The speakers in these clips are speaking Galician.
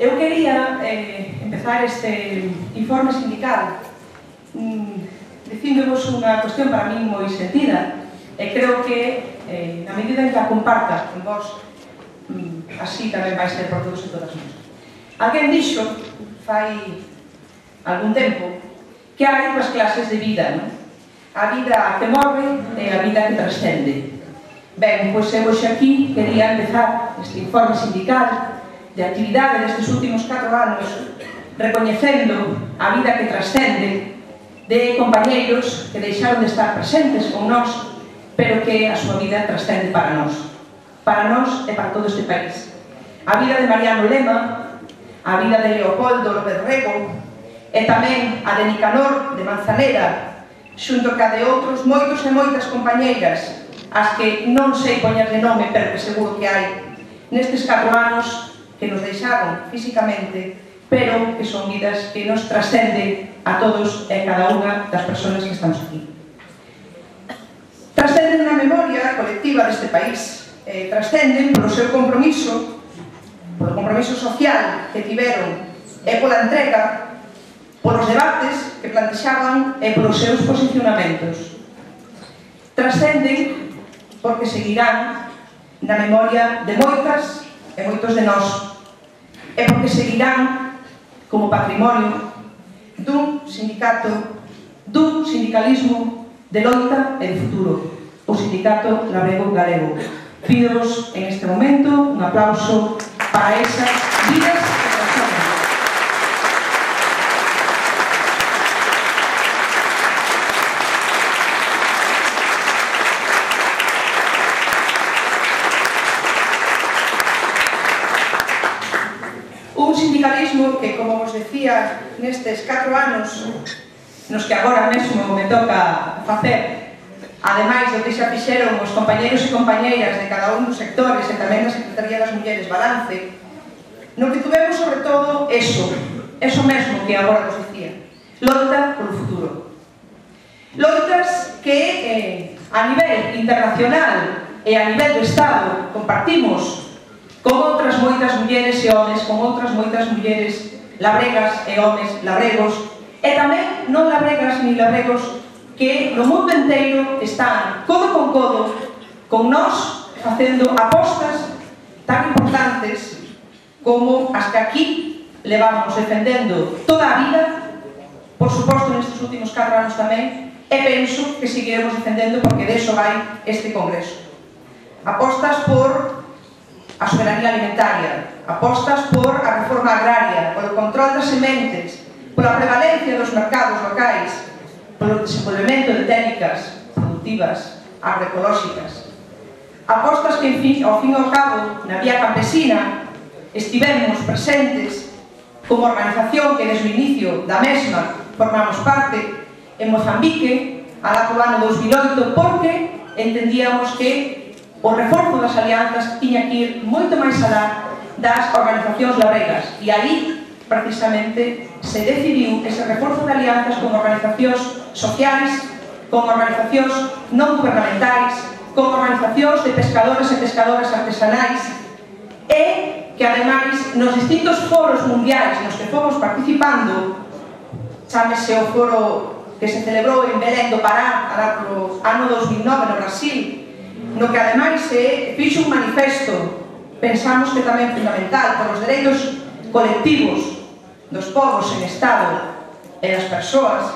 Eu quería empezar este informe sindical dicíndovos unha cuestión para mí moi sentida e creo que na medida en que a comparta con vos así tamén vai ser por todos e todas nós. Alguén dixo fai algún tempo que hai dúas clases de vida, non? A vida que morre e a vida que trascende. Ben, pois eu hoxe aquí quería empezar este informe sindical de actividade destes últimos 4 anos recoñecendo a vida que trascende de compañeiros que deixaron de estar presentes con nós, pero que a súa vida trascende para nós e para todo este país. A vida de Mariano Lema, a vida de Leopoldo López Rego e tamén a de Nicanor de Manzanera, xunto ca de outros moitos e moitas compañeiras as que non sei poñerle nome, pero que seguro que hai nestes 4 anos que nos deixaron físicamente, pero que son vidas que nos trascenden a todos e cada unha das persoas que estamos aquí. Trascenden na memoria colectiva deste país, trascenden polo seu compromiso, polo compromiso social que tiveron e pola entrega, polos debates que plantexaban e polos seus posicionamentos. Trascenden porque seguirán na memoria de moitas e moitos de nós, e porque seguirán como patrimonio dun sindicato, dun sindicalismo de loita e de futuro, o Sindicato Labrego Galego. Pídovos en este momento un aplauso para esas vidas que trascenden. Un sindicalismo que, como vos decía, nestes 4 anos nos que agora mesmo me toca facer, ademais do que xa fixeron os compañeiros e compañeiras de cada un dos sectores e tamén da Secretaría das Mulleres Balance, no que tuvemos sobre todo eso mesmo que agora vos decía, loita polo futuro. Loitas que a nivel internacional e a nivel do Estado compartimos con outras moitas mulleres e homes, con outras moitas mulleres labregas e homes labregos, e tamén non labregas ni labregos que no mundo inteiro están codo con codo con nós facendo apostas tan importantes como as que aquí levamos defendendo toda a vida, por suposto nestes últimos 4 anos tamén, e penso que seguiremos defendendo porque deso vai este congreso. Apostas por a soberanía alimentaria, apostas por a reforma agraria, polo control das sementes, pola prevalencia dos mercados locais, polo desenvolvemento de técnicas productivas agroecolóxicas. Apostas que, ao fin e ao cabo, na vía campesina, estivemos presentes como organización que desde o inicio da mesma formamos parte en Mozambique, alá polo ano 2008, porque entendíamos que o reforzo das alianzas tiña que ir moito máis alá das organizacións labregas e aí, precisamente, se decidiu ese reforzo de alianzas con organizacións sociais, con organizacións non gubernamentais, con organizacións de pescadores e pescadoras artesanais e que, ademais, nos distintos foros mundiais nos que fomos participando, chámese o foro que se celebrou en Belén do Pará no ano 2009 no Brasil, no que ademais se fixo un manifesto, pensamos que tamén fundamental, por os dereitos colectivos dos povos en Estado e das persoas,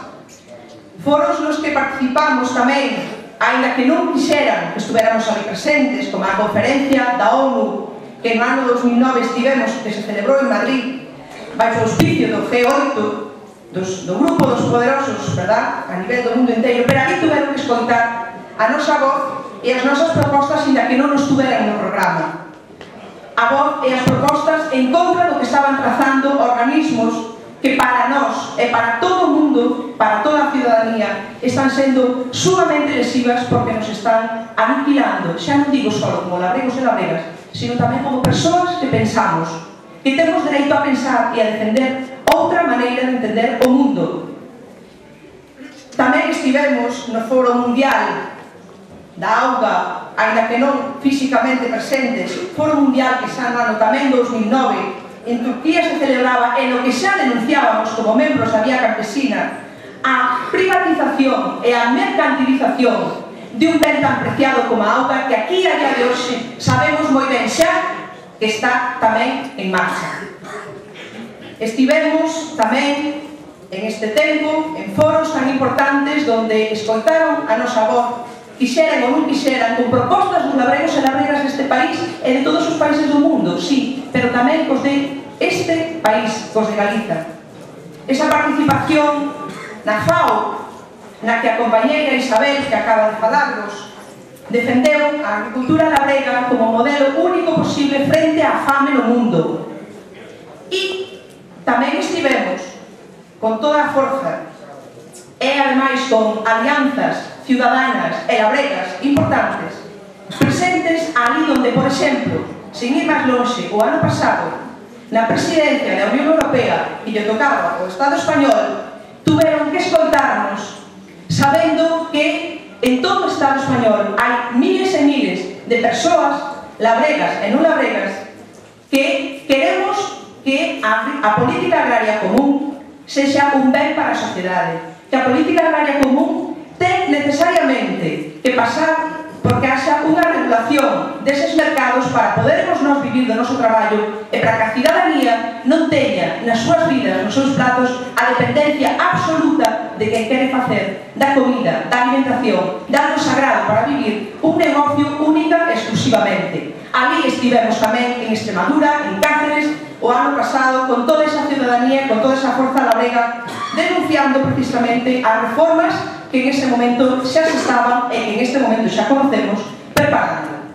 foros nos que participamos tamén, aínda que non quixeran que estuveramos ali presentes, como a conferencia da ONU que no ano 2009 estivemos, que se celebrou en Madrid, baixo o auspicio do G8, do grupo dos poderosos, verdad, a nivel do mundo inteiro, pero ali tuveron que escoitar a nosa voz e as nosas propostas, ainda que non nos tuveran no programa. A voz e as propostas en contra do que estaban trazando organismos que para nós e para todo o mundo, para toda a ciudadanía, están sendo sumamente lesivas porque nos están aniquilando, xa non digo só como labregos e labregas, sino tamén como persoas que pensamos, que temos dereito a pensar e a defender outra maneira de entender o mundo. Tamén estivemos no Foro Mundial da Auga, aínda que non físicamente presentes, Foro Mundial que xa no ano tamén 2009, en Turquía se celebraba en lo que xa denunciábamos como membros da vía campesina a privatización e a mercantilización de un ben tan preciado como a auga que aquí a día de hoxe sabemos moi ben xa que está tamén en marcha. Estivemos tamén en este tempo en foros tan importantes donde escoitaron a nosa voz, quixeran ou non quixeran, con propostas dos labregos e labregas deste país e de todos os países do mundo, sí, pero tamén cos de este país, cos de Galiza. Esa participación na FAO, na que a compañeira Isabel, que acaba de falarnos, defendeu a agricultura labrega como modelo único posible frente á fame no mundo. E tamén estivemos con toda a forza e ademais con alianzas ciudadanas e labregas importantes presentes ali onde, por exemplo, sin ir máis lonxe, o ano pasado na presidencia da Unión Europea e lle tocaba o Estado español, tuveron que escoltarnos sabendo que en todo o Estado español hai miles e miles de persoas labregas e non labregas que queremos que a política agraria común sexa un ben para a sociedade, que a política agraria común ten necesariamente que pasar porque haxa unha regulación deses mercados para podermos nós vivir do noso traballo e para que a cidadanía non teña nas súas vidas, nos seus platos, a dependencia absoluta de quen quere facer da comida, da alimentación, de algo sagrado para vivir, un negocio única exclusivamente. Ali estivemos tamén en Extremadura, en Cáceres, o ano pasado, con toda esa ciudadanía, con toda esa forza labrega, denunciando precisamente as reformas que en ese momento xa se estaban e que en este momento xa conocemos preparando.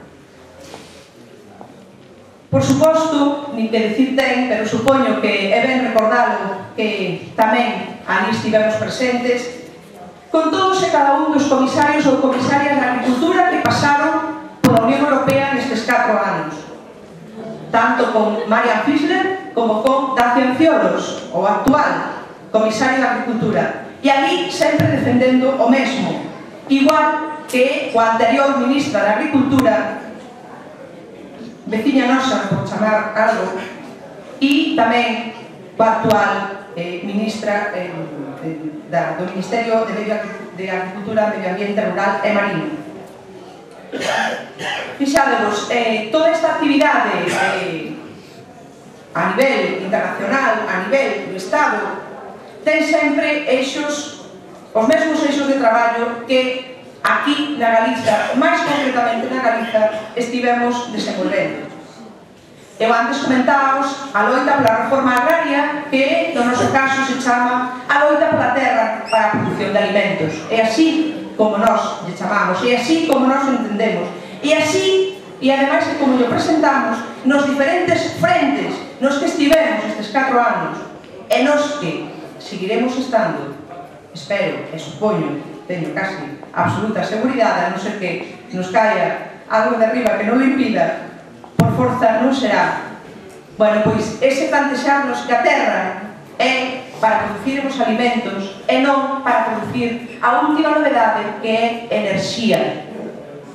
Por suposto, ni que decir ten, pero supoño que é ben recordalo que tamén ali estivemos presentes con todos e cada un dos comisarios ou comisarias de Agricultura que pasaron pola Unión Europea nestes 4 anos, tanto con Marian Fischler como con Dacian Ciolos, o actual comisario de Agricultura, e ali sempre defendendo o mesmo, igual que o anterior ministra de Agricultura, veciña nosa, por chamar algo, e tamén o actual ministra do Ministerio de Agricultura, Medio Ambiente Rural e Marino. Fixádevos, toda esta actividade a nivel internacional, a nivel do Estado, ten sempre eixos, os mesmos eixos de traballo que aquí na Galiza, máis concretamente na Galiza, estivemos desenvolvendo. Eu antes comentábamos a loita pola reforma agraria, que no noso caso se chama a loita pola terra para a produción de alimentos. É así como nós lle chamamos, é así como nós o entendemos. E así, e ademais que como lle presentamos nos diferentes frentes nos que estivemos estes 4 anos e nos que seguiremos estando, espero e supoño, teño casi absoluta seguridade, a non ser que nos caia algo de arriba que non lo impida, por forza non será. Bueno, pois ese plantexarnos que a terra é para producir os alimentos e non para producir a última novedade que é enerxía,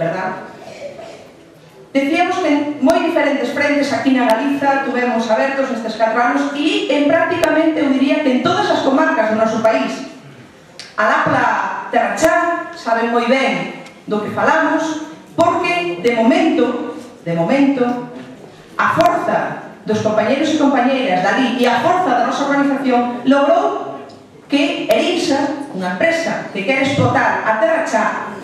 verdad? Decíamos que en moi diferentes frentes aquí na Galiza tuvemos abertos nestes 4 anos e en prácticamente, eu diría que en todas as comarcas do noso país. Alá pola Terra Chá saben moi ben do que falamos, porque de momento, a forza dos compañeros e compañeiras dali e a forza da nosa organización logrou que ERINSA, unha empresa que quere explotar a Terra Chá,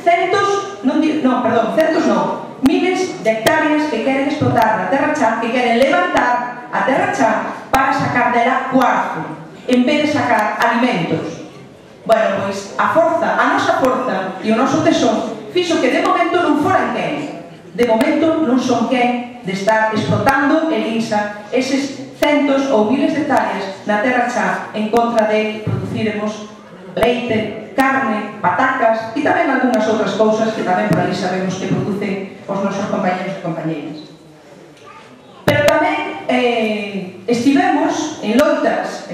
miles de hectáreas que queren explotar na Terra Chá, que queren levantar a Terra Chá para sacar dela cuarzo, en vez de sacar alimentos. Bueno, pois a forza, a nosa forza e o noso tesón fixo que de momento non foran quen. De momento non son quen de estar explotando ERINSA eses centos ou miles de hectáreas na Terra Chá en contra de produciremos leite, carne, patacas e tamén algunhas outras cousas que tamén por ali sabemos que producen os nosos compañeros e compañeiras. Pero tamén estivemos en loitas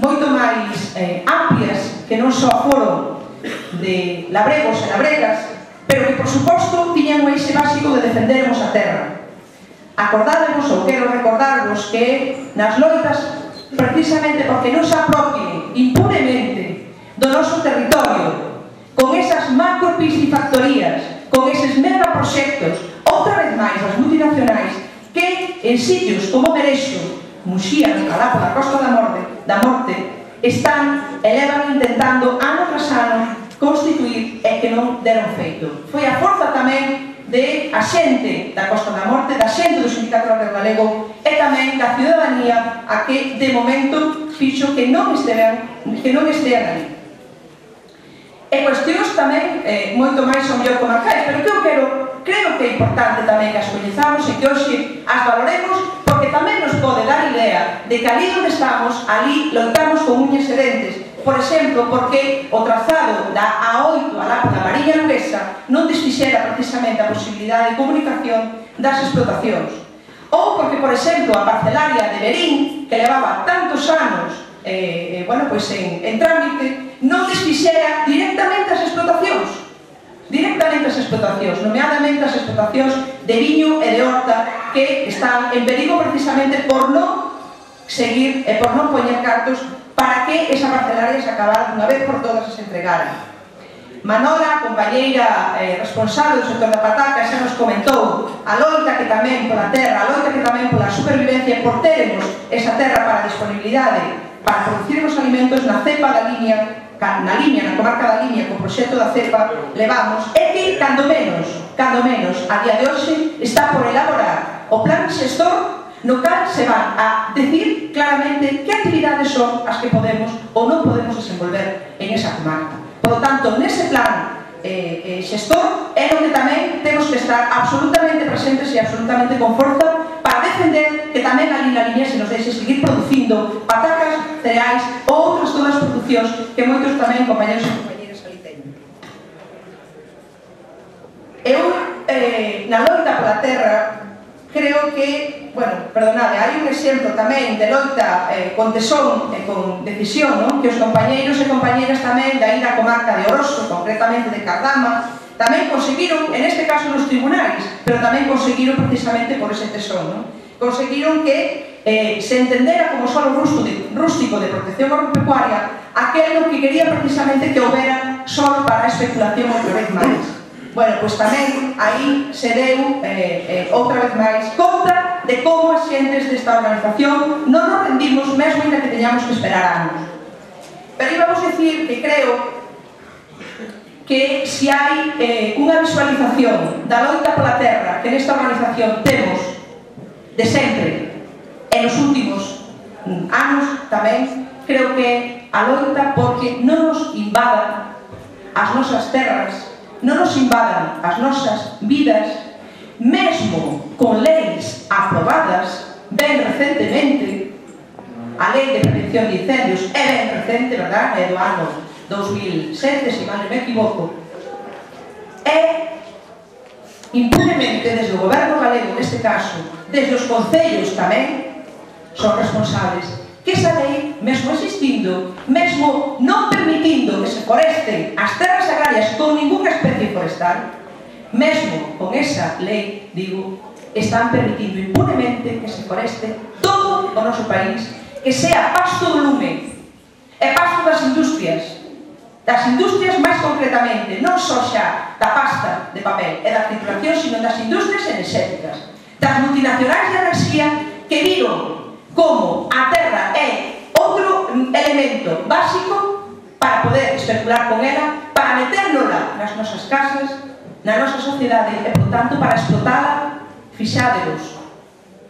moito máis amplias que non só foron de labregos e labregas, pero que por suposto tiñan un eixe básico de defendermos a terra. Acordádemos, ou quero recordarvos, que nas loitas, precisamente porque non se apropien impunemente do noso territorio, con esas macropiscifactorías, con eses megaproxectos, outra vez máis as multinacionais, que en sitios como Merexo, Muxía, alá pola Costa da Morte, están e levan intentando ano tras ano constituir e que non deron feito. Foi a forza tamén de a xente da Costa da Morte, da xente do Sindicato Obrero Galego e tamén da ciudadanía a que de momento fixo que non estean ali. E cuestións tamén moito máis ao mellor comarcais, pero que eu creo que é importante tamén que as coñezamos e que hoxe as valoremos, porque tamén nos pode dar idea de que ali onde estamos, ali loitamos con uñas e dentes. Por exemplo, porque o trazado da A8 alá pola Mariña Luguesa non desfixera precisamente a posibilidade de comunicación das explotacións. Ou porque, por exemplo, a parcelaria de Berín, que levaba tantos anos en trámite, non desfixera directamente as explotacións, nomeadamente as explotacións de viño e de horta, que están en perigo precisamente por non seguir e por non poñer cartos para que esa parcelaria se acabara dunha vez por todas e se entregara. Manola, compañeira responsable do sector da pataca, xa nos comentou a loita que tamén pola terra, a loita que tamén pola supervivencia, por teremos esa terra para a disponibilidade para producir os alimentos na cepa da liña, na comarca da Limia, co proxecto da cepa levamos, é que, cando menos, a día de hoxe, está por elaborar o plan xestor no cal se van a decir claramente que actividades son as que podemos ou non podemos desenvolver en esa comarca. Por lo tanto, nese plan xestor é onde tamén temos que estar absolutamente presentes e absolutamente con forza para defender que tamén ali na liña se nos deixe seguir producindo patacas, cereais ou outras todas as producións que moitos tamén compañeros e compañeras ali teñen. Eu, na loita pola terra, creo que, hai un exemplo tamén de loita con tesón e con decisión, que os compañeiros e compañeras tamén da ida comarca de Oroso, concretamente de Cardama, tamén conseguiron, en este caso nos tribunais, pero tamén conseguiron precisamente por ese tesón, conseguiron que se entendera como solo rústico de protección agropecuaria aquel que quería precisamente que houbera solo para a especulación outra vez máis. Pois tamén aí se deu outra vez máis conta de como as xentes desta organización non nos rendimos mesmo ainda que teñamos que esperar anos. Pero íbamos dicir que creo que se hai unha visualización da loita pola terra que nesta organización temos de sempre e nos últimos anos tamén, creo que a loita porque non nos invadan as nosas terras, non nos invadan as nosas vidas, mesmo con leis aprobadas ben recentemente, a lei de prevención de incendios é ben recente, verdad? É do ano 2007, se mal non me equivoco, e impunemente desde o goberno galego, neste caso, desde os concellos tamén, son responsables que esa lei, mesmo existindo, mesmo non permitindo que se foresten as terras agrarias con ninguna especie forestal, mesmo con esa lei, digo, están permitindo impunemente que se foreste todo o noso país, que sea pasto do lume e pasto das industrias máis concretamente, non só xa da pasta de papel e da trituración, sino das industrias enerxéticas, das multinacionais de enerxía que viron como a terra é outro elemento básico para poder especular con ela, para metérnola nas nosas casas, na nosa sociedade e, por tanto, para explotala, fixádevos,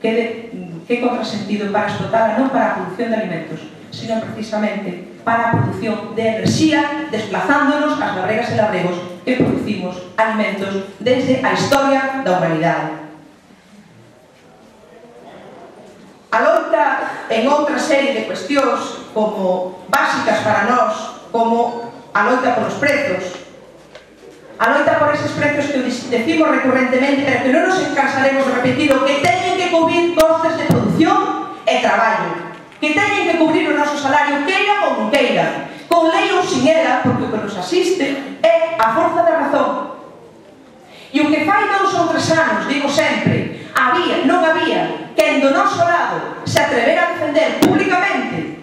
que contrasentido, para explotala non para a produción de alimentos, sino precisamente para a produción de enerxía, desplazándonos ás labregas e labregos que producimos alimentos desde a historia da humanidade. A loita en outra serie de cuestións como básicas para nós, como a loita polos prezos, a loita por eses prezos que decimos recurrentemente, pero que non nos cansaremos de repetir, o que teñen que cubrir costes de produción e traballo, que teñen que cubrir o noso salario, queiran ou non queiran, con lei ou sin ela, porque o que nos asiste é a forza da razón. E o que fai 2 ou 3 anos, digo sempre, Non había quen do noso lado se atrevera a defender públicamente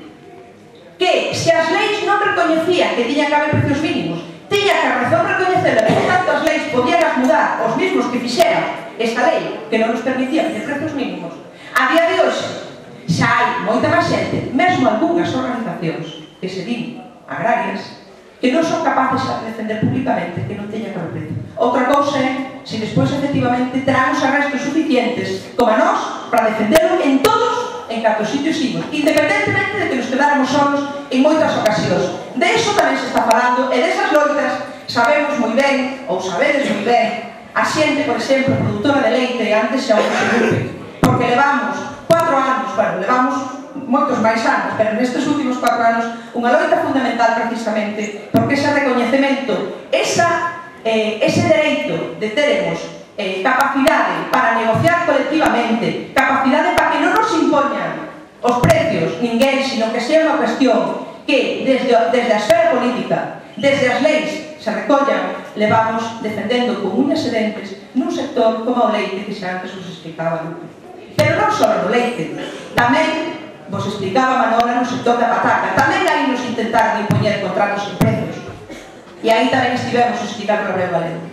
que se as leis non recoñecían que tiña que haber precios mínimos, tiña que a razón recoñecerla, por tanto as leis podían mudar os mismos que fixeran esta lei que non nos permitía ter precios mínimos. A día de hoxe xa hai moita máis xente, mesmo algunhas organizacións que se din agrarias, que non son capaces de defender públicamente que non teña que haber precio. Outra cousa é se despois efectivamente terán os arrestos suficientes como a nós para defenderlo en todos en cantos sitios imos, independentemente de que nos quedáramos solos en moitas ocasións. De iso tamén se está falando e desas loitas sabemos moi ben, ou sabedes moi ben, a xente, por exemplo, produtora de leite antes xa o que se grupe, porque levamos 4 anos, bueno, levamos moitos máis anos, pero nestes últimos 4 anos unha loita fundamental precisamente porque ese recoñecemento, ese dereito de teremos capacidade para negociar colectivamente, capacidade para que non nos impoñan os precios ninguén, sino que sea unha cuestión que desde a esfera política, desde as leis se recollan, levamos defendendo con uñas e dentes nun sector como o leite que xa antes vos explicaba Lupe. Pero non só no leite, tamén vos explicaba Manola no sector da pataca, tamén aí nos intentaron impoñer contratos en precios. E aí tamén estivemos explicando a Breu Galego.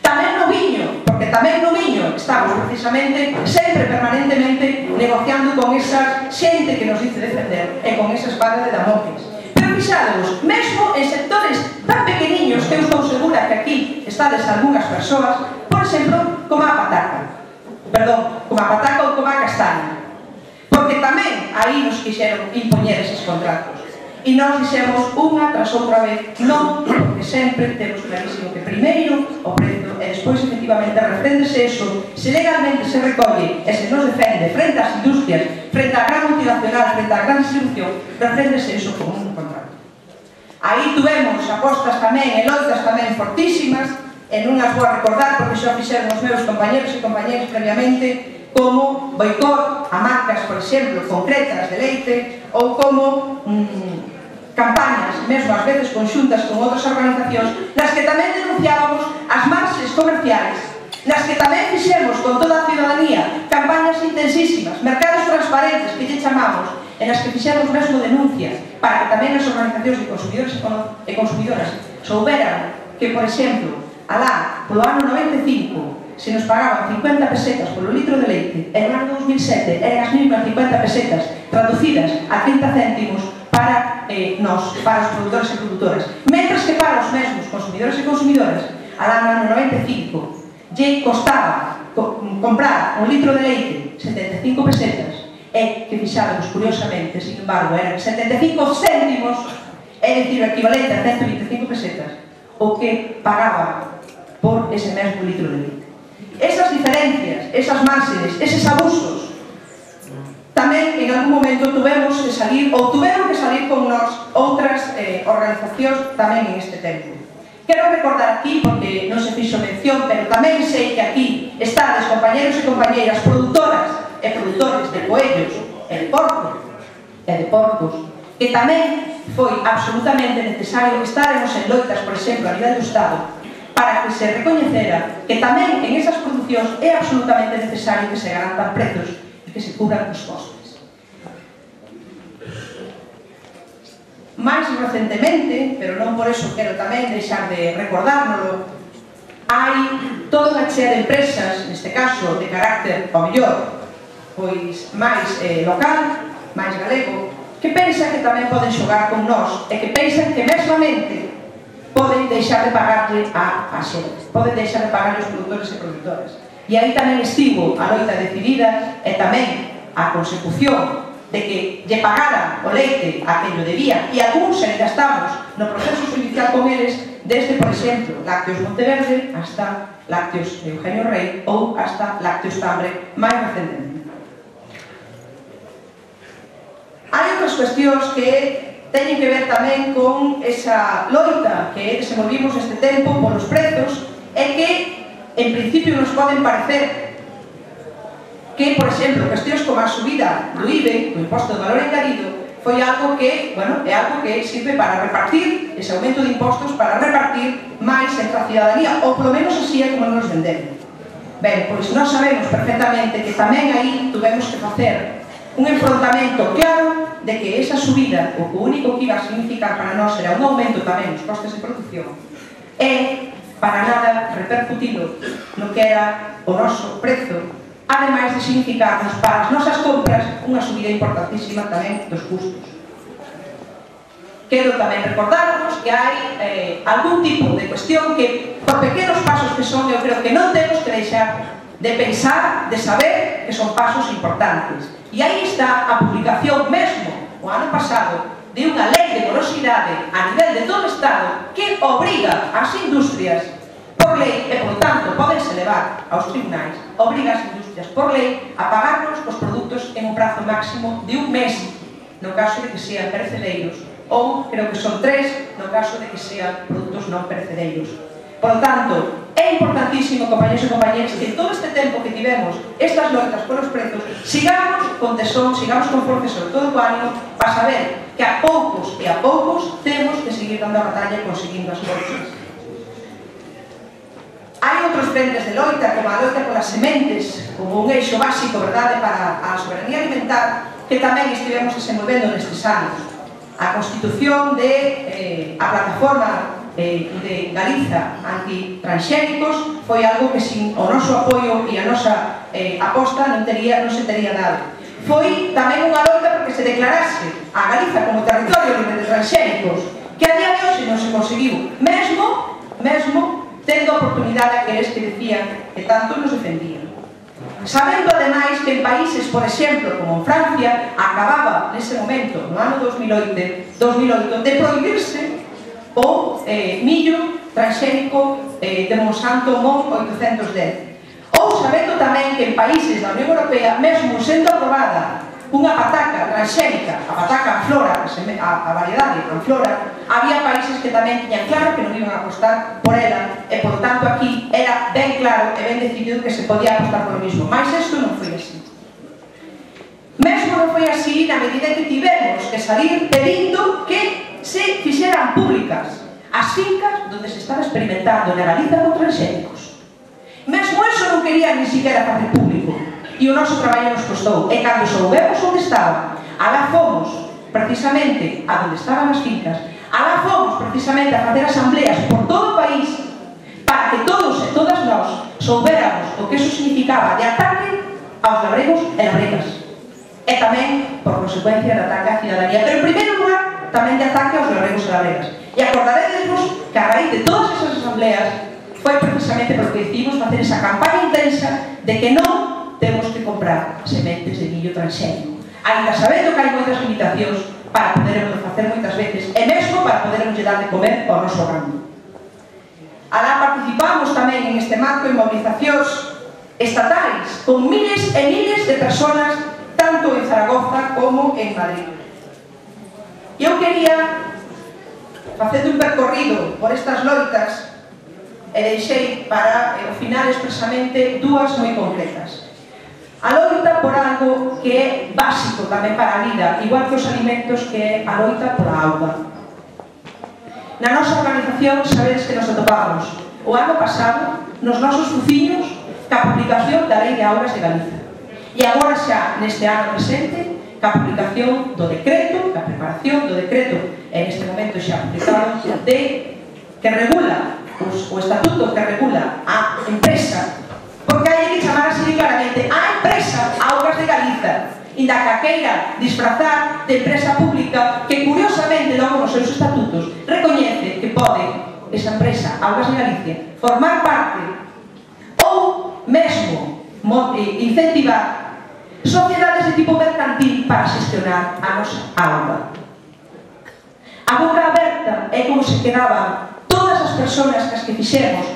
Tamén no viño, porque tamén no viño estamos precisamente, sempre permanentemente, negociando con esa xente que nos dice defender e con esa espada de Damocles. Pero fixádevos, mesmo en sectores tan pequeniños que eu estou segura que aquí estades algunhas persoas, por exemplo, como a pataca. Perdón, como a pataca ou como a castaña. Porque tamén aí nos quixeron impoñer eses contratos. E nós dixemos unha tras outra vez non, porque sempre temos clarísimo que primeiro o prezo e despois efectivamente refréndese eso, se legalmente se recolle e se nos defende frente ás industrias, frente á gran multinacional, frente á gran distribución, refréndese eso como un contrato. Aí tuvemos apostas tamén e loitas tamén fortísimas, e non as vou a recordar porque xa fixeron os meus compañeros e compañeras previamente, como boicot a marcas, por exemplo, concretas de leite, ou como campañas, mesmo ás veces conxuntas con outras organizacións, nas que tamén denunciábamos as marxes comerciais, nas que tamén fixemos con toda a ciudadanía campañas intensísimas, mercados transparentes que lle chamamos, en as que fixemos mesmo denuncias para que tamén as organizacións de consumidores e consumidoras souberan que, por exemplo, alá, polo ano 95, se nos pagaban 50 pesetas polo litro de leite, e no ano 2007 eran as mismas 50 pesetas traducidas a 30 céntimos para nós, para os produtores e produtoras. Mentras que para os mesmos consumidores e consumidoras, alá no ano 95, lle costaba comprar un litro de leite 75 pesetas, e que fixábamos curiosamente, sin embargo, eran 75 céntimos, é dicir, o equivalente a 125 pesetas, o que pagaba por ese mesmo litro de leite. Esas diferencias, esas márgenes, eses abusos, tamén en algún momento tuvemos que salir, ou tuveron que salir con nós outras organizacións tamén en este tempo. Quero recordar aquí, porque non se fixo mención, pero tamén sei que aquí estades, compañeros e compañeiras, produtoras e produtores de coellos e de porcos, que tamén foi absolutamente necesario estaremos en loitas, por exemplo, a nivel do Estado, para que se recoñecera que tamén en esas producións é absolutamente necesario que se garantan prezos e que se cubran os costes. Mais recentemente, pero non por eso quero tamén deixar de recordárnoslo, hai toda unha chea de empresas, neste caso de carácter, ao mellor, pois máis local, máis galego, que pensan que tamén poden xogar con nós e que pensan que mesmamente poden deixar de pagarle a xente, poden deixar de pagarle os produtores e produtoras. E aí tamén estivo a loita decidida e tamén a consecución de que lle pagaran o leite a quen o debía, e algúns ainda estamos no proceso judicial con eles, desde, por exemplo, Lácteos Monteverde hasta Lácteos Eugenio Rey ou hasta Lácteos Tambre máis recentemente. Hai outras cuestións que teñen que ver tamén con esa loita que desenvolvimos este tempo polos prezos e que, en principio, nos poden parecer que, por exemplo, cuestións como a subida do IBE, do Imposto de Valor Engadido, foi algo que, bueno, é algo que sirve para repartir ese aumento de impostos, para repartir máis entre a ciudadanía, ou polo menos así é como nos vendemos. Ben, pois nós sabemos perfectamente que tamén aí tuvemos que facer un enfrontamento claro de que esa subida, o único que iba a significar para nós era un aumento tamén nos costes de produción, e para nada repercutilo no que era o noso prezo, ademais de significarnos para as nosas compras unha subida importantísima tamén dos custos. Quero tamén recordarnos que hai algún tipo de cuestión que, por pequenos pasos que son, eu creo que non temos que deixar de pensar, de saber que son pasos importantes. E aí está a publicación mesmo, o ano pasado, de unha lei de morosidade a nivel de todo o Estado que obriga as industrias por lei, e por tanto podense levar aos tribunais, obriga as industrias por lei a pagarnos os produtos en un prazo máximo de un mes, no caso de que sean perecedeiros, ou creo que son 3 no caso de que sean produtos non perecedeiros. Por tanto, é importantísimo, compañeros e compañeras, que en todo este tempo que tivemos estas loitas polos prezos, sigamos con tesón, sigamos con forza, sobre todo co ánimo, para saber que a poucos e a poucos temos que seguir dando a batalla conseguindo as cousas. Hai outros frentes de loita, como a loita polas sementes, como un eixo básico, verdade, para a soberanía alimentar, que tamén estivemos desenvolvendo nestes anos. A constitución de a plataforma de Galiza anti-transxénicos foi algo que sin o noso apoio e a nosa aposta non se tería dado. Foi tamén unha loita porque se declarase a Galiza como territorio libre de transxénicos, que a día de hoxe non se conseguiu, mesmo tendo a oportunidade aqueles que decían que tanto nos defendían. Sabendo, ademais, que en países, por exemplo, como en Francia, acababa nese momento, no ano 2008, de prohibirse o millo transxénico de Monsanto MON 810. Ou sabendo tamén que en países da Unión Europea, mesmo sendo aprobada unha pataca transxénica, a pataca Anflora, a variedade Anflora, había países que tamén tiñan claro que non iban a apostar por ela, e por tanto aquí era ben claro e ben decidido que se podía apostar por o mismo. Mas isto non foi así. Mesmo non foi así na medida que tivemos que salir pedindo que se fixeran públicas as fincas onde se estaba experimentando na Galiza con transxénicos. Mesmo eso non querían ni siquiera facer público. E o noso traballo nos costou. E cando soubemos onde estaba, alá fomos precisamente a onde estaban as fincas, alá fomos precisamente a facer asambleas por todo o país para que todos e todas nós soubéramos o que eso significaba de ataque aos labregos e labregas. E tamén, por consecuencia, de ataque á cidadanía. Pero en primeiro lugar, tamén de ataque aos labregos e labregas. E acordarédesvos que a raíz de todas esas asambleas foi precisamente polo que decidimos facer esa campaña intensa de que non temos que comprar sementes de millo transxénico, ainda sabendo que hai moitas limitacións para podermos facer moitas veces, e mesmo para podermos dar de comer ao noso gando. Alá participamos tamén en este marco en movilizacións estatais con miles e miles de personas, tanto en Zaragoza como en Madrid. Eu quería, facendo un percorrido por estas loitas, e deixei para o final expresamente dúas moi concretas. A loita por algo que é básico tamén para a vida, igual que os alimentos, que é a loita pola auga. Na nosa organización sabedes que nos atopamos o ano pasado nos nosos fuciños ca publicación da Lei de Augas de Galiza. E agora xa neste ano presente ca publicación do decreto, ca preparación do decreto, en este momento xa publicado, que regula o estatuto que regula a empresa, porque hai que chamar así claramente a empresa Augas de Galiza, inda que queira disfrazar de empresa pública, que curiosamente logo nos seus estatutos recoñece que pode esa empresa Augas de Galicia formar parte ou mesmo incentivar sociedades de tipo mercantil para xestionar a nosa auga. A boca aberta é como se quedaban todas as persoas que as que fixemos.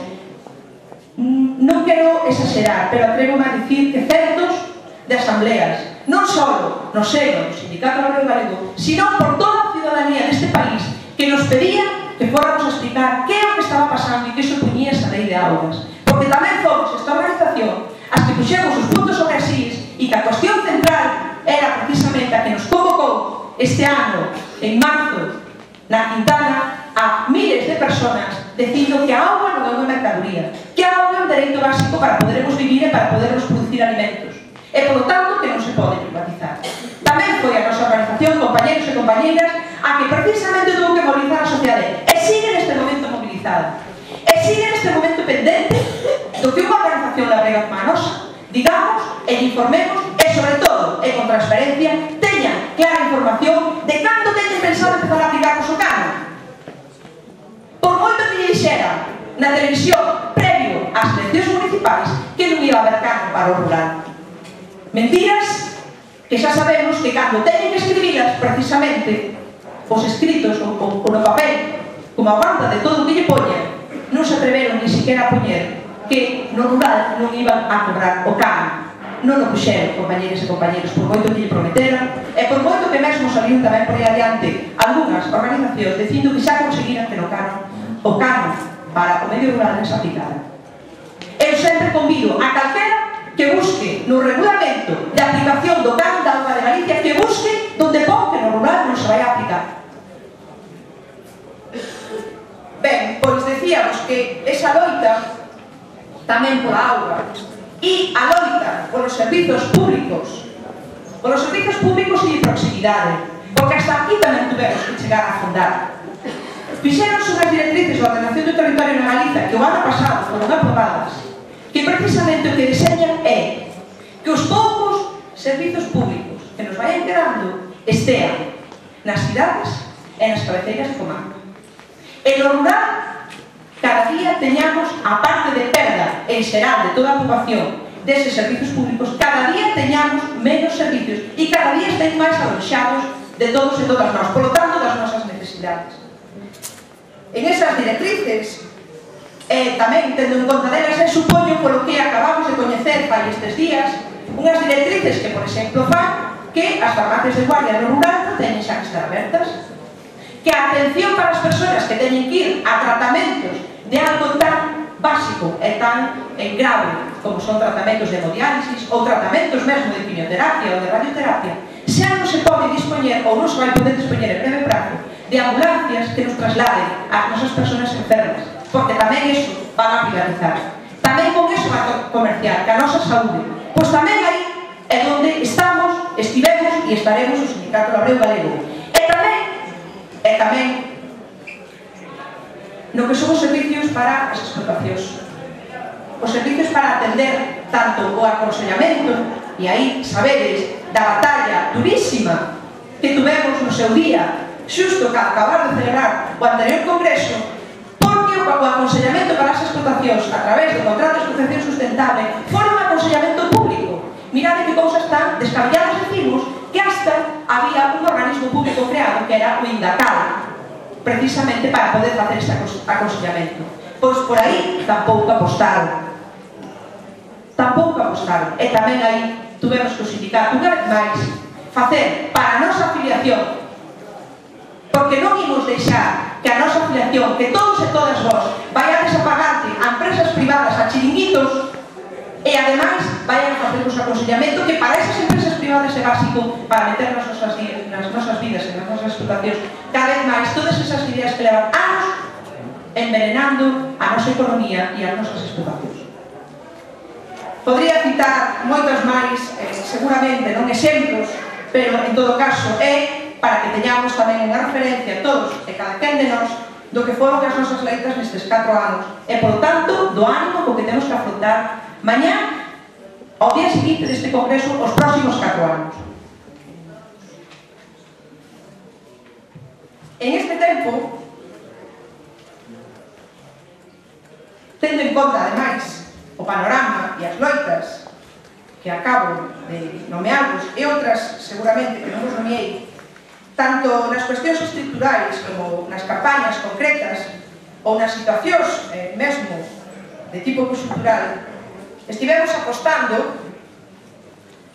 Non quero exagerar, pero atrevo a dicir que centos de asambleas, non só no seno do Sindicato Obrero Galego, sino por toda a ciudadanía deste país, que nos pedía que fóramos a explicar que é o que estaba pasando e que supoñía esa lei de augas. Porque tamén fomos esta organización as que puxemos os puntos sobre as is, e que a cuestión central era precisamente a que nos convocou este ano, en marzo, na Quintana, a miles de personas dicindo que a auga non é unha mercadoría, que a auga é un dereito básico para podermos vivir e para podermos producir alimentos. E, polo tanto, que non se pode privatizar. Tamén foi a nosa organización, compañeros e compañeiras, a que precisamente tuvo que mobilizar a sociedade. E sigue neste momento mobilizada. E sigue neste momento pendente do que unha organización labrega como a nosa, digamos, e informemos, e sobre todo, e con transparencia, teñan clara información de cando teñen pensado empezar a aplicar o socano. Por moito que lle dixeran na televisión previo ás eleccións municipais que non iba a haber carne para o rural. Mentiras que xa sabemos que cando teñen que escribilas precisamente os escritos ou no papel como a banda de todo o que lle poñan, non se atreveron ni siquiera a poñer que no rural non iban a cobrar o cano. Non o puxeron, compañeros e compañeros, por moito que lle prometeran e por moito que mesmo saliron tamén por aí adiante algunhas organizacións dicindo que xa conseguiran que o cano para o medio rural non se aplicara. Eu sempre convido a calquera que busque no regulamento de aplicación do cano da auga de Galicia, que busque donde pon que no rural non se vai a aplicar. Ben, pois decíamos que esa loita tamén pola auga e a loita polos servizos públicos e de proximidade, porque hasta aquí tamén tuvemos que chegar a afondar. Fixeronse unhas directrices da Ordenación do Territorio na Galiza que o ano pasado foron aprobadas, que precisamente o que deseñan é que os poucos servizos públicos que nos vayan quedando estean nas cidades e nas cabeceiras de comarca. En lo rural, cada día teñamos, a parte de perda en xeral de toda a ocupación deses servizos públicos, cada día teñamos menos servicios e cada día estén máis aloxados de todos e todas nós, polo tanto, das nosas necesidades. En esas directrices, tamén tendo en conta delas, supoño polo que acabamos de coñecer fai estes días, unhas directrices que, por exemplo, fan que as farmacias de guardia no rural teñen xa que estar abertas, que a atención para as persoas que teñen que ir a tratamentos de algo tan básico e tan grave como son tratamentos de hemodiálisis ou tratamentos mesmo de quimioterapia ou de radioterapia, xa non se pode dispoñer ou non se vai poder dispoñer en breve prazo de ambulancias que nos trasladen ás nosas persoas enfermas, porque tamén iso van a privatizar. Tamén con iso van a comerciar, que a nosa saúde. Pois tamén aí é onde estamos, estivemos e estaremos o Sindicato Labrego Galego. E tamén no que son os servicios para as explotacións. Os servicios para atender tanto o aconsellamento, e aí sabedes da batalla durísima que tuvemos no seu día, xusto que acabar de celebrar o anterior congreso, porque o aconsellamento para as explotacións a través do contrato de explotación sustentable foi un aconsellamento público. Mirade que cousas tan descabelladas decimos que hasta había un organismo público creado que era o Indacal, precisamente para poder facer este aconsellamento. Pois por aí tampouco apostaron. E tamén aí tuvemos que o sindicato unha vez máis facer para a nosa afiliación, porque non imos deixar que a nosa afiliación, que todos e todas vos vaiades a pagarte a empresas privadas, a chiringuitos, e ademais vayan a facer o aconsellamento que para esas empresas privadas é básico para meter nas nosas vidas e nas nosas explotacións cada vez máis todas esas ideas que levan anos envenenando a nosa economía e as nosas explotacións. Podría citar moitos máis, seguramente non exemplos, pero en todo caso é para que teñamos tamén unha referencia todos e cada quen de nós do que foron as nosas leitas nestes 4 anos e, por tanto, do ánimo co que temos que afrontar mañá, ao día seguinte deste congreso, os próximos 4 anos. En este tempo, tendo en conta, ademais, o panorama e as loitas que acabo de nomearvos e outras, seguramente, que non vos nomeei, tanto nas cuestións estructurais como nas campañas concretas ou nas situacións mesmo de tipo conxuntural, estivemos apostando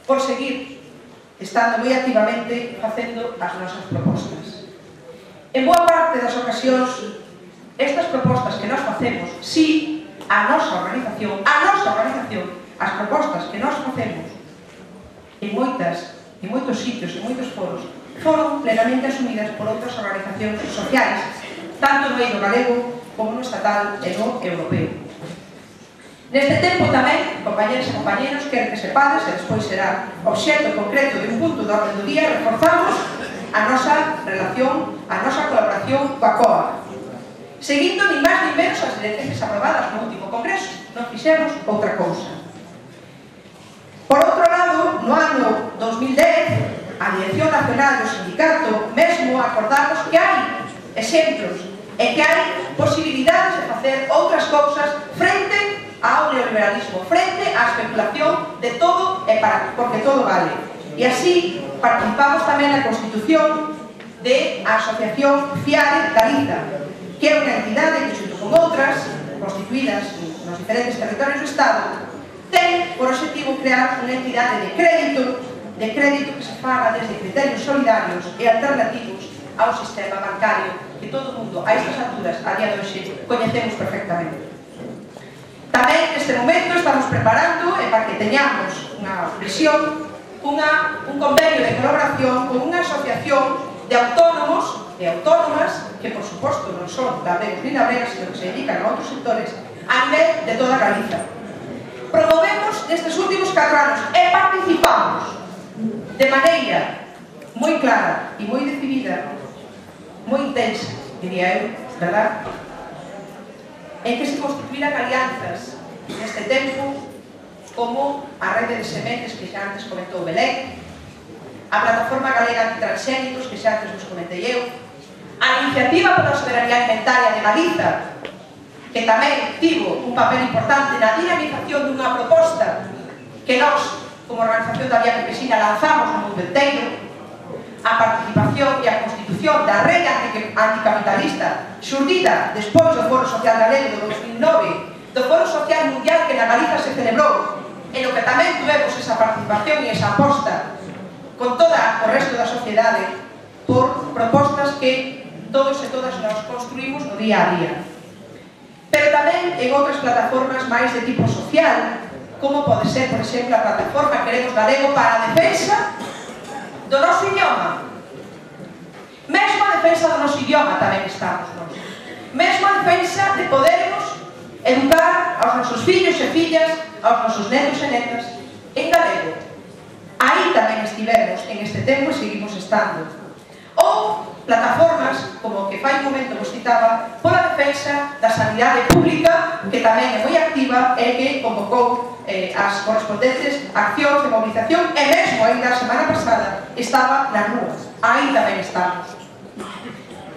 por seguir estando moi activamente facendo as nosas propostas. En boa parte das ocasións, estas propostas que nós facemos, si a nosa organización, as propostas que nós facemos en moitos sitios, en moitos foros, foron plenamente asumidas por outras organizacións sociais, tanto no eido galego como no estatal e no europeo. Neste tempo tamén, compañeros e compañeros, quero que sepades, e despois será obxecto concreto de un punto do orden do día, reforzamos a nosa relación, a nosa colaboración coa COA. Seguindo ni máis ni menos as directrices aprobadas no último congreso, non fixemos outra cousa. Por outro lado, no ano 2010, a Dirección Nacional do Sindicato mesmo acordamos que hai exemplos e que hai posibilidades de facer outras cousas frente ao neoliberalismo, frente á especulación de todo e para, porque todo vale. E así participamos tamén na constitución de a Asociación FIARE Galiza, que é unha entidade que, xunto con outras constituídas nos diferentes territorios do Estado, ten por objetivo crear unha entidade de crédito que se faga desde criterios solidarios e alternativos ao sistema bancario que todo o mundo, a estas alturas, a día de hoxe, coñecemos perfectamente. Tamén neste momento estamos preparando, e para que teñamos unha visión, un convenio de colaboración con unha asociación de autónomos e autónomas que, por suposto, non son labregos ni labregas, sino que se dedican a outros sectores a nivel de toda Galiza. Promovemos nestes últimos 4 anos e participamos de maneira moi clara e moi decidida, moi intensa, diría eu, verdad? En que se constituíran alianzas neste tempo como a rede de sementes que xa antes comentou Belén, a Plataforma Galega Antitransgénicos que xa antes vos comentei eu, a Iniciativa pola Soberanía Alimentaria de Galiza, que tamén tivo un papel importante na dinamización dunha proposta que nós, como Organización da Vía Campesina, lanzamos no mundo inteiro, a participación e a constitución da rede anticapitalista xurdida despois do Foro Social Galego do 2009, do Foro Social Mundial que na Galiza se celebrou, en o que tamén tuvemos esa participación e esa aposta con todo o resto da sociedade por propostas que todos e todas nós construímos no día a día. Pero tamén en outras plataformas máis de tipo social, como pode ser, por exemplo, a plataforma Queremos Galego para a defensa do noso idioma. Mesmo a defensa do noso idioma tamén estamos nós. Mesmo a defensa de podermos educar aos nosos fillos e fillas, aos nosos netos e netas en galego. Aí tamén estivemos en este tempo e seguimos estando. Ou plataformas, como que fai un momento vos citaba, pola defensa da sanidade pública, que tamén é moi activa e que convocou as correspondentes accións de movilización e mesmo ainda a semana pasada estaba nas ruas. Aí tamén estamos.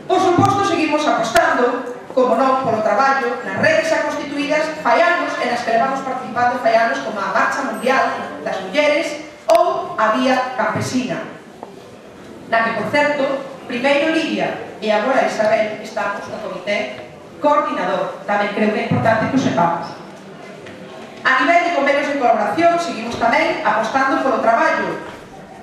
Por suposto, seguimos apostando, como non, polo traballo nas redes xa constituídas fai anos e nas que levamos participando fai anos, como a Marcha Mundial das Mulleres ou a Vía Campesina, na que, por certo, primeiro Lidia e agora Isabel estamos no comité coordinador. Tamén creo que é importante que o sepamos. A nivel de convenios de colaboración, seguimos tamén apostando polo traballo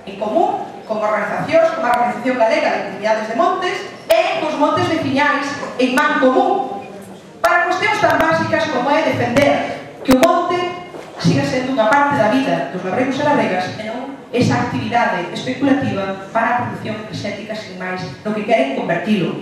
en común, como organizacións, como a Organización Galega de Comunidades de Montes e cos montes veciñais en man común, para cuestións tan básicas como é defender que o monte siga sendo unha parte da vida dos labregos e labregas e non esa actividade especulativa para a produción enerxética sin máis, no que queren convertilo.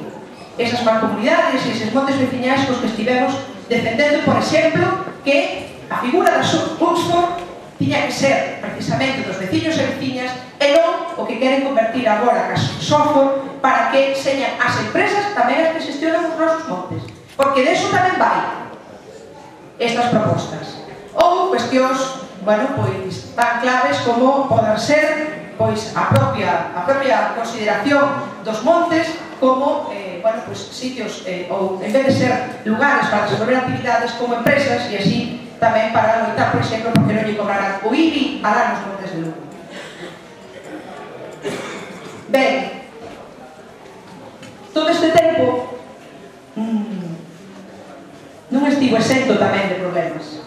Esas mancomunidades e eses montes veciñais cos que estivemos defendendo, por exemplo, que a figura da Uxfor tiña que ser precisamente dos veciños e veciñas e non o que queren convertir agora a Sofor para que señan as empresas tamén as que xestionan os nosos montes, porque deso tamén vai estas propostas. Ou cuestións, bueno, pois tan claves como poden ser pois a propia consideración dos montes como bueno, pois sitios ou en vez de ser lugares para desenvolver actividades como empresas e así tamén para loitar, por exemplo, porque non lle cobrarán o IBI alá nos montes de Lugo. Ben, todo este tempo non estivo exento tamén de problemas.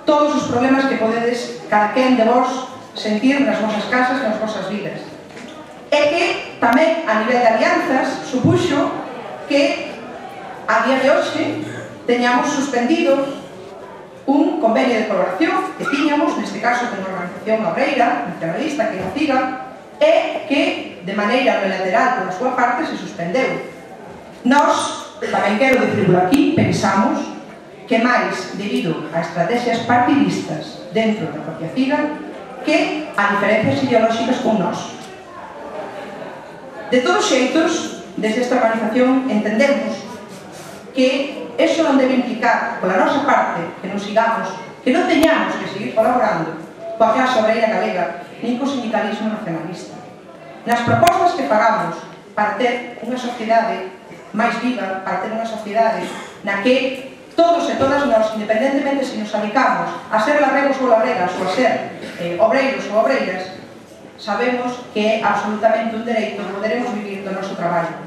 Todos os problemas que podedes cada quen de vos sentir nas vosas casas, nas vosas vidas. E que tamén a nivel de alianzas supuxo que a día de hoxe teñamos suspendido un convenio de colaboración que tiñamos, neste caso con a organización obreira, nacionalista, que é a CIGA, e que de maneira unilateral pola súa parte se suspendeu. Nós, tamén quero dicirlo aquí, pensamos que máis debido a estrategias partidistas dentro da propia CIGA que a diferencias ideolóxicas con nós. De todos xeitos, desde esta organización entendemos que eso non debe implicar, pola nosa parte, que non sigamos, que non teñamos que seguir colaborando coa clase obreira galega nin co sindicalismo nacionalista. Nas propostas que fagamos para ter unha sociedade máis viva, para ter unha sociedade na que todos e todas nós, independentemente se nos dedicamos a ser labregos ou labregas ou a ser obreiros ou obreiras, sabemos que é absolutamente un dereito poderemos vivir do noso traballo.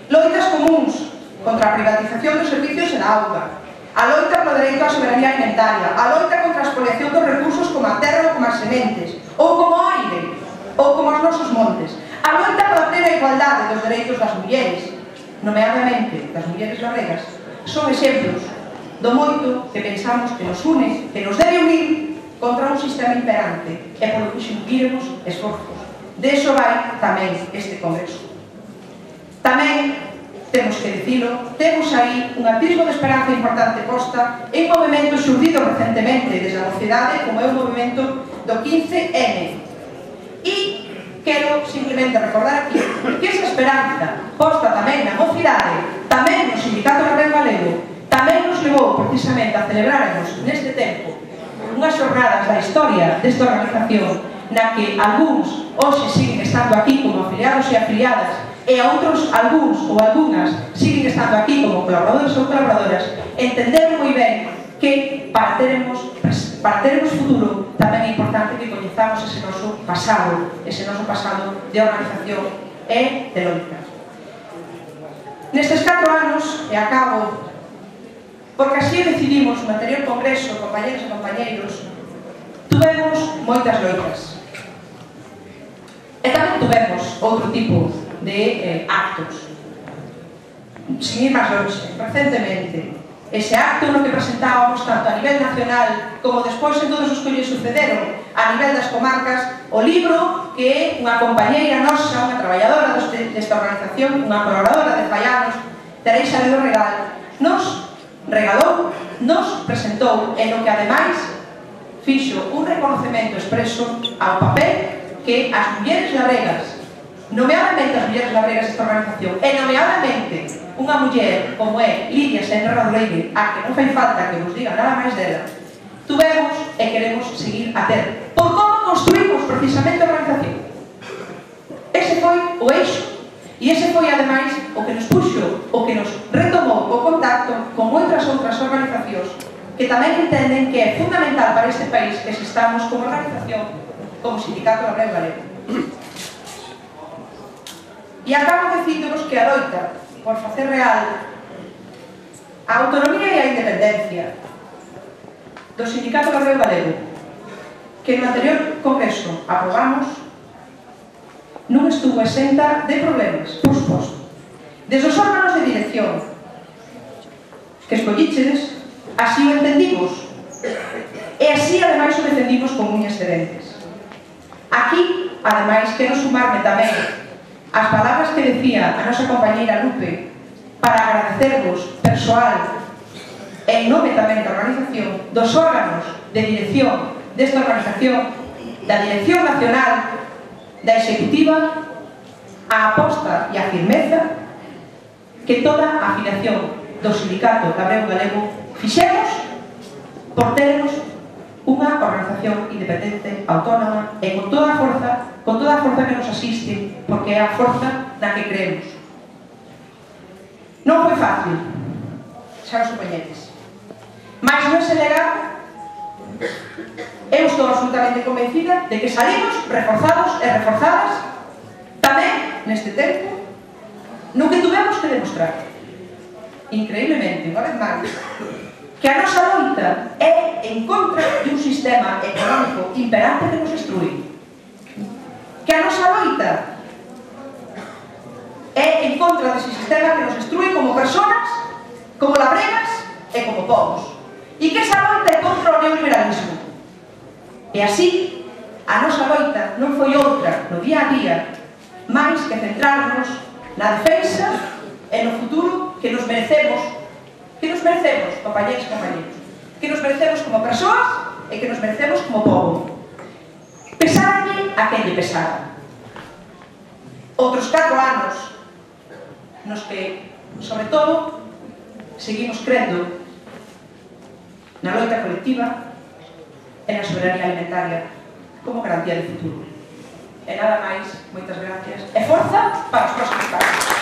Loitas comuns contra a privatización dos servicios e da auga, a loita polo dereito á soberanía alimentaria, a loita contra a expoliación dos recursos como a terra ou como as sementes, ou como o aire, ou como os nosos montes, a loita pola plena igualdade dos dereitos das mulleres, nomeadamente das mulleres labregas, son exemplos do moito que pensamos que nos une, que nos debe unir contra un sistema imperante e polo que xunguiremos esforzos. De iso vai tamén este congreso. Tamén, temos que dicilo, temos aí un atisbo de esperanza importante posta en un movimento xurdido recentemente desde a mocidade como é o movimento do 15M. E quero simplemente recordar aquí que esa esperanza posta tamén na mocidade, tamén no Sindicato Labrego Galego, tamén nos levou precisamente a celebrarnos neste tempo unhas xornadas da historia desta organización na que algúns hoxe siguen estando aquí como afiliados e afiliadas e a outros, algúns ou algunhas siguen estando aquí como colaboradores ou colaboradoras, entender moi ben que para termos futuro tamén é importante que coñezamos ese noso pasado de organización e de loita. Nestes 4 anos, e acabo, porque así decidimos no anterior congreso, compañeros e compañeiros, tuvemos moitas loitas. E tamén tuvemos outro tipo de actos. Sin ir máis longe, recentemente, ese acto no que presentábamos tanto a nivel nacional como despois en todos os que lle sucederon a nivel das comarcas, o libro que unha compañeira nosa, unha traballadora desta organización, unha colaboradora de fai anos, Teresa Ledo Regal, nos regalou, nos presentou e no que ademais fixo un reconocemento expreso ao papel que as mulleres labregas, nomeadamente as mulleres labregas desta organización e nomeadamente unha muller como é Lidia Senra Rodríguez, a que non fai falta que nos diga nada máis dela, tuvemos e queremos seguir a ter por como construímos precisamente a organización. Ese foi o eixo e ese foi ademais o que nos puxo, o que nos retomou o contacto con moitas outras organizacións que tamén entenden que é fundamental para este país que existamos como organización, como Sindicato Labrego Galego. E acabo dicíndonos que a loita por facer real a autonomía e a independencia do Sindicato Labrego Galego que no anterior congreso aprobamos non estuvo exenta de problemas, por suposto. Desde os órganos de dirección que escollichedes, así o entendimos e así ademais o defendimos con uñas e dentes. Aquí, ademais, quero sumarme tamén as palabras que decía a nosa compañeira Lupe para agradecervos persoal en nome tamén da organización, dos órganos de dirección desta organización, da Dirección Nacional, da Executiva, a aposta e a firmeza que toda a afiliación do Sindicato Labrego Galego fixemos por termos unha organización independente, autónoma e con toda a forza que nos asiste, porque é a forza na que creemos. Non foi fácil, xa os supoñedes, mas non se nega. Eu estou absolutamente convencida de que salimos reforzados e reforzadas tamén neste tempo no que tuvemos que demostrar increíblemente, unha vez máis, que a nosa loita é en contra de un sistema económico imperante que nos destrui, que a nosa loita é en contra dese sistema que nos destrui como personas, como labregas e como povos, e que esa loita é contra o neoliberalismo. E así, a nosa loita non foi outra no día a día máis que centrarnos na defensa e no futuro que nos merecemos que nos merecemos, compañeros e compañeros, que nos merecemos como persoas e que nos merecemos como povo. Pesarlle a quen lle pesara. Outros 4 anos nos que, sobre todo, seguimos crendo na loita colectiva e na soberanía alimentaria como garantía de futuro. E nada máis, moitas gracias e forza para os próximos pasos.